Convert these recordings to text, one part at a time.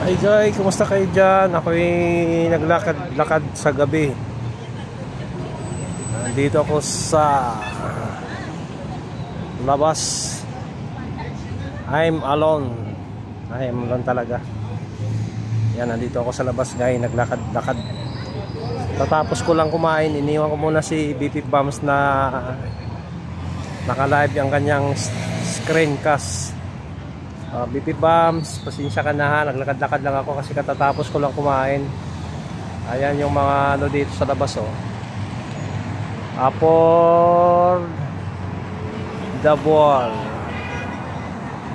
Hi guys, kumusta kayo dyan? Ako'y naglakad-lakad sa gabi. Nandito ako sa labas. I'm alone talaga. Yan, nandito ako sa labas guys, naglakad-lakad. Tatapos ko lang kumain, iniwan ko muna si BP Bams na naka-live ang kanyang screencast. BP Bams, pasensya ka na ha, naglakad-lakad lang ako kasi katatapos ko lang kumain. Ayan yung mga ano dito sa labas oh. For the ball.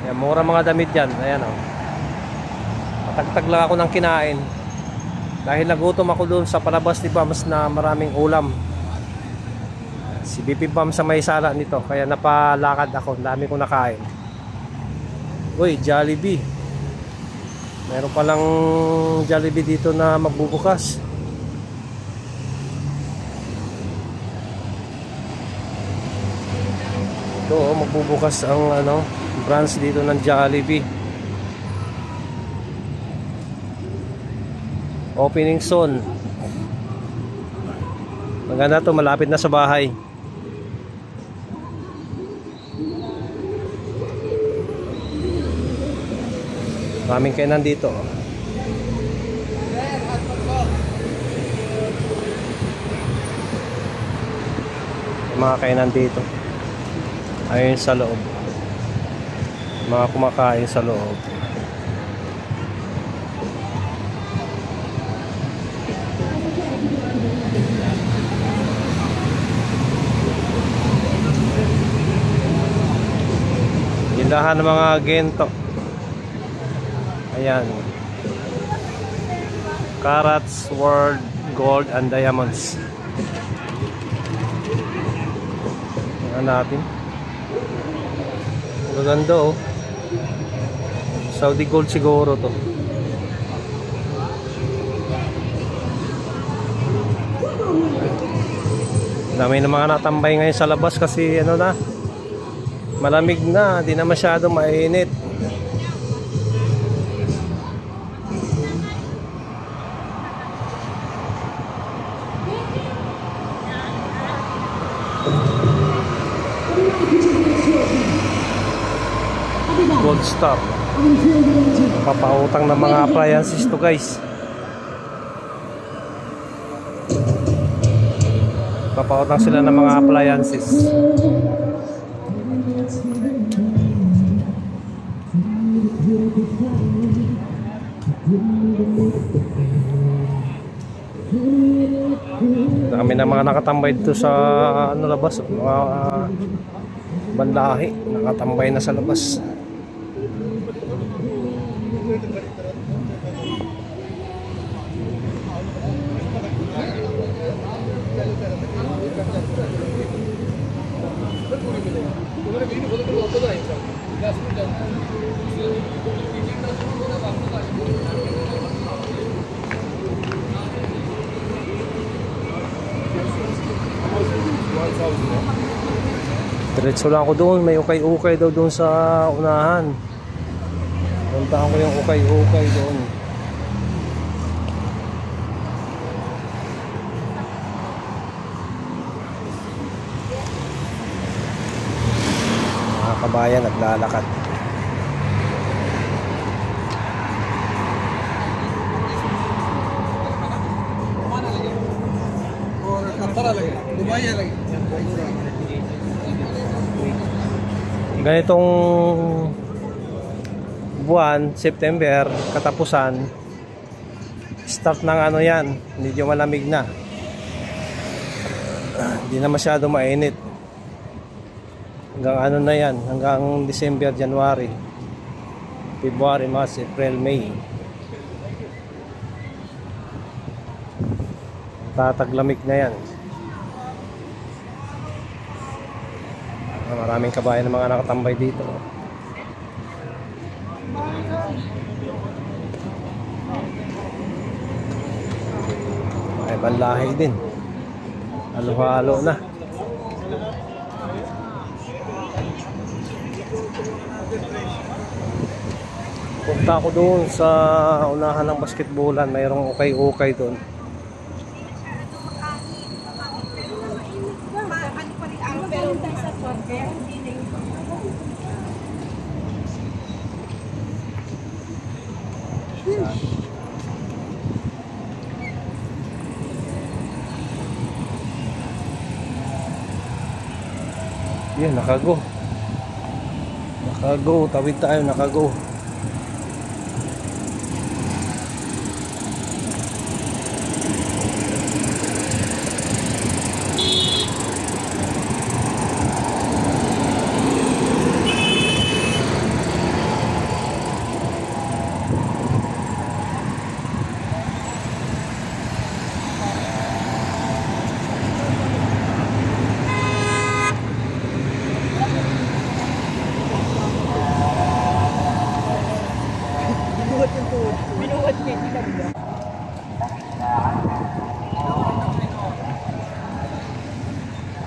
Ayan, mura mga damit yan. Ayan oh. Patagtag lang ako ng kinain dahil nagutom ako doon sa palabas ni Bams na maraming ulam. Si BP Bams sa may sala nito, kaya napalakad ako, dami kong nakain. Uy, Jollibee. Meron palang Jollibee dito na magbubukas. Ito oh, magbubukas ang ano, branch dito ng Jollibee. Opening soon. Maganda to, malapit na sa bahay. Maraming kainan dito. Mga kainan dito. Ayun sa loob. Mga kumakain sa loob. Tindahan ng mga gento. Ayan, Carats, World, Gold and Diamonds. Tingnan natin. Maganda oh. Saudi Gold siguro to. Dami na mga natambay ngayon sa labas kasi ano na, malamig na, di na masyado mainit. Gold Stop. Papautang ng mga appliances to guys. Papautang sila ng mga appliances. Kami na mga nakatambay dito sa ano labas, mga banlahi nakatambay na sa labas. Diretso lang ako doon, may ukay-ukay daw doon sa unahan. Puntahan ko yung ukay-ukay doon. Mga kabayan naglalakad. Ganitong buwan, September, katapusan, start ng ano yan, medyo malamig na. Hindi na masyado mainit. Hanggang ano na yan, hanggang December, January, February, March, April, May. Tataglamig na yan. Maraming kabayan ng mga nakatambay dito. Ay, banlahi din. Halo-halo na. Punta ako doon sa unahan ng basketballan, mayroong ukay-ukay doon. Yan, nakago. Nakago, tawid tayo, nakago.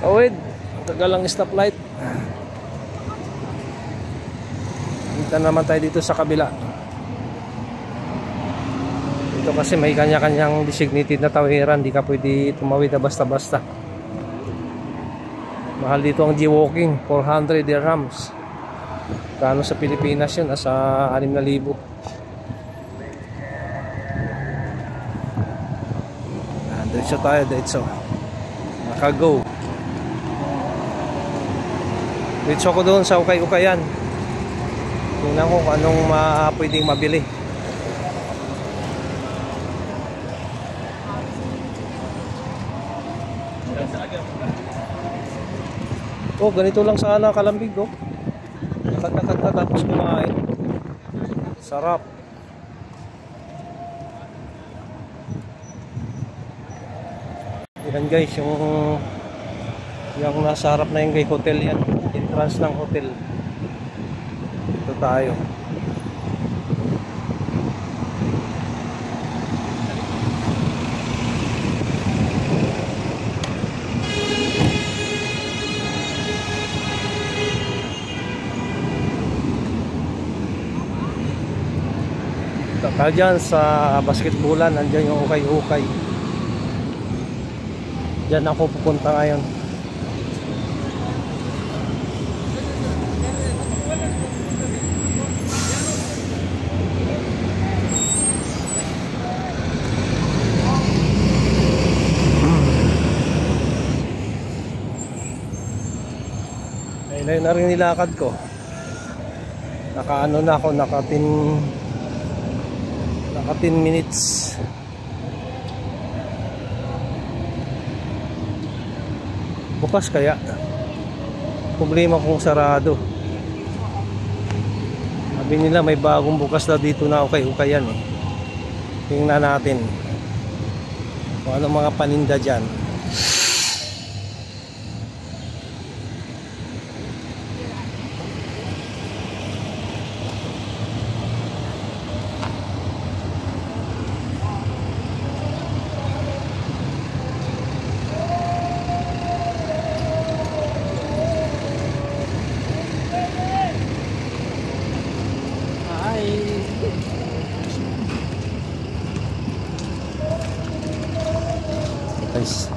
Tawid, tagal ang stoplight. Kita naman tayo dito sa kabila. Dito kasi may kanya-kanyang designated na tawiran, di ka pwede tumawid na basta-basta. Mahal dito ang G-walking, 400 dirhams. Kano sa Pilipinas yun, nasa 6,000. Diretso tayo, diretso. Nakago. Diretso ko doon sa ukay-ukayan. Tingnan ko kung anong pwedeng mabili. Oh, ganito lang sana Kalambig, oh. Lakad-lakad ka tapos kumain. Sarap. Yan guys, yung nasa harap na yung kay hotel yan. Entrance ng hotel. Ito tayo. Kaya dyan sa basketballan, nandyan yung ukay-ukay. Diyan ako pupunta ngayon. Ayun na rin nilakad ko. Nakaano na ako, naka 10 minutes. Bukas kaya? Problema kung sarado. Sabi nila may bagong bukas na dito na ukay-ukayan eh. Tingnan natin kung ano mga paninda dyan. Guys,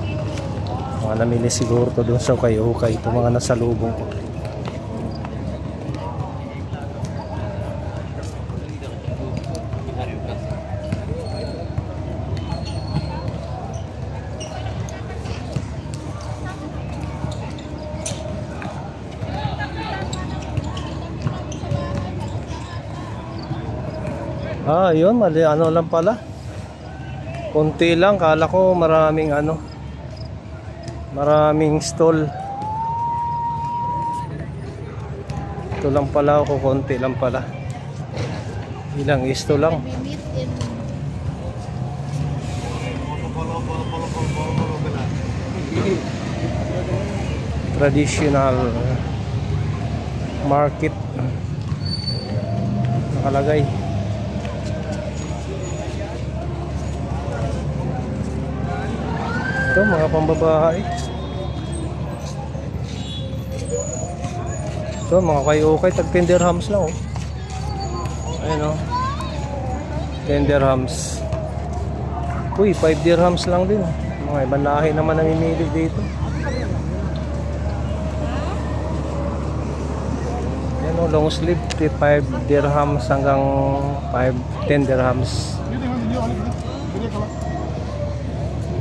mga namili siguro to doon sa ukay-ukay. Ito mga nasa lubong ko. Yun, mali ano lang pala. Konti lang, kala ko maraming maraming stall. Ito lang pala ako, konti lang pala. Ilang isto lang. Traditional market nakalagay. Ito mga pambabae. Ito mga ukay-ukay, tag 10 dirhams lang oh. Ayun o. 10 dirhams. Uy, 5 dirhams lang din. Mga ibang lahi naman namimili dito. Yan o, long sleeve. 5 dirhams hanggang 10 dirhams.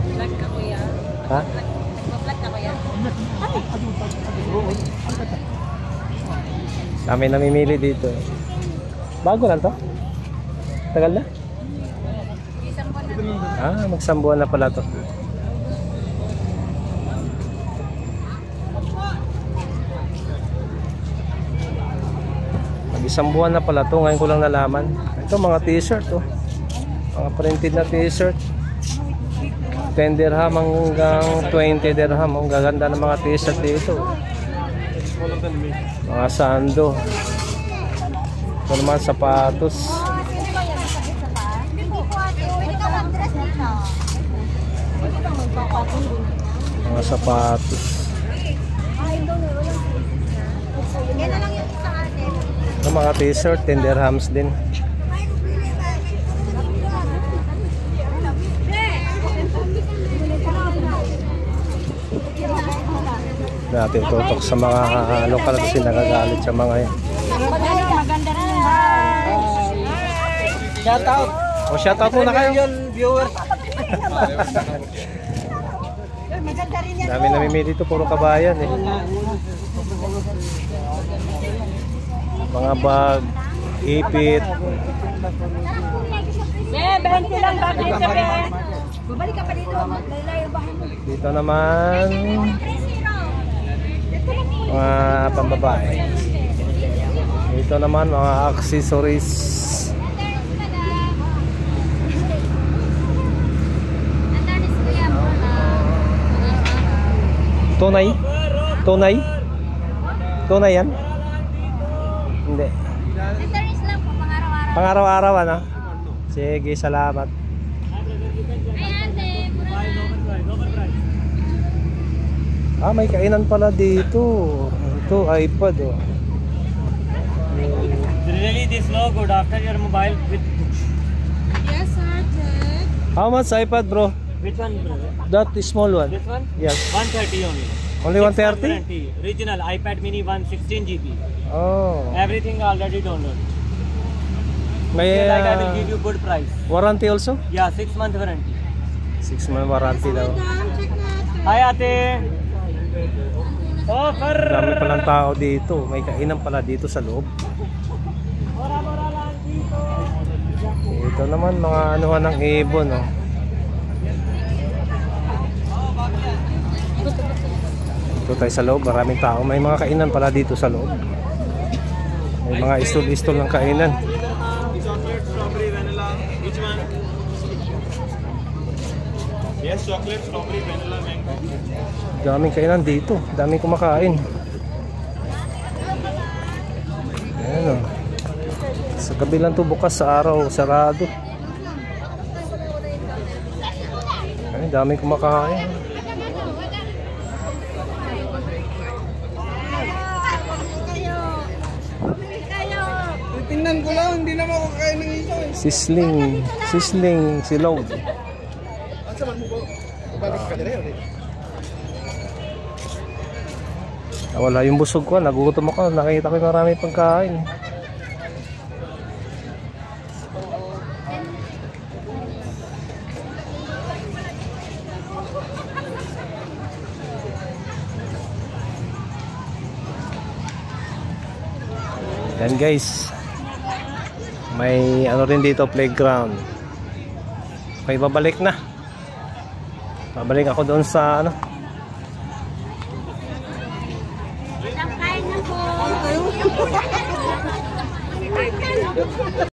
Vlog ka kuya. Ha? Vlog ka kuya. Kami namimili dito. Bago lang to? Tagal na? Isang buwan na. Ah, magsambuan na pala to. Mag-isang buwan na pala to. Ngayon ko lang nalaman. Ito mga t-shirt oh. Mga printed na t-shirt. 10 dirham hanggang 20 dirham. Ang gaganda ng mga t-shirt dito. Mga sando. Ito naman sapatos. Mga sapatos. Ito mga t-shirt 10 dirhams din. Natin tutok sa mga lokal kasi nagagalit sa mga yan. Maganda rin yung Shout out! O shout out muna kayo. Viewers. maganda rin yan. Dami namimili dito, puro kabayan eh. Mga bag, ipit. Be, 20 lang bagay ka be. Babalik ka pa dito. Lalayo bahay mo. Dito naman mga pambabae. Dito naman mga accessories. Tunay? Tunay? Tunay yan? Hindi. Interest lang po, pang-araw-araw. Pang-araw-araw ano? Sige, salamat. Ay, ate, Ah, may kainan pala dito. Ito, iPad oh. Really, this no good after your mobile with yes, sir. How much iPad bro? which one, brother? That small one. This one? Yes. 130 only. Only 130? Guarantee. Original iPad mini 116 GB. Oh. Everything already download. May Like I will give you good price. warranty also? Yeah, 6-month warranty. 6 month warranty daw. Hi ate. Offer. Dami palang tao dito. May kainan pala dito sa loob. Mura-mura lang dito. Ito naman mga anuhan ng ibon oh. Ito tayo sa loob, maraming tao. May mga kainan pala dito sa loob. May mga istol-istol ng kainan. Chocolate, strawberry, vanilla. Which one? Yes, chocolate, strawberry, vanilla, mango. Daming kainan dito. Daming kumakain. Ayan o. Sa kabilang to bukas sa araw, sarado. Ay, daming kumakain. Tingnan ko lang, hindi naman ako kakain ng iso eh. Sisling silog. Ang saman mo po? Balik ka nila yun eh. Wala yung busog ko, nagugutom ako. Nakita ko yung marami pagkain. Yan guys, may ano rin dito, playground. Okay, babalik na. Babalik ako doon sa ano. Kain na po.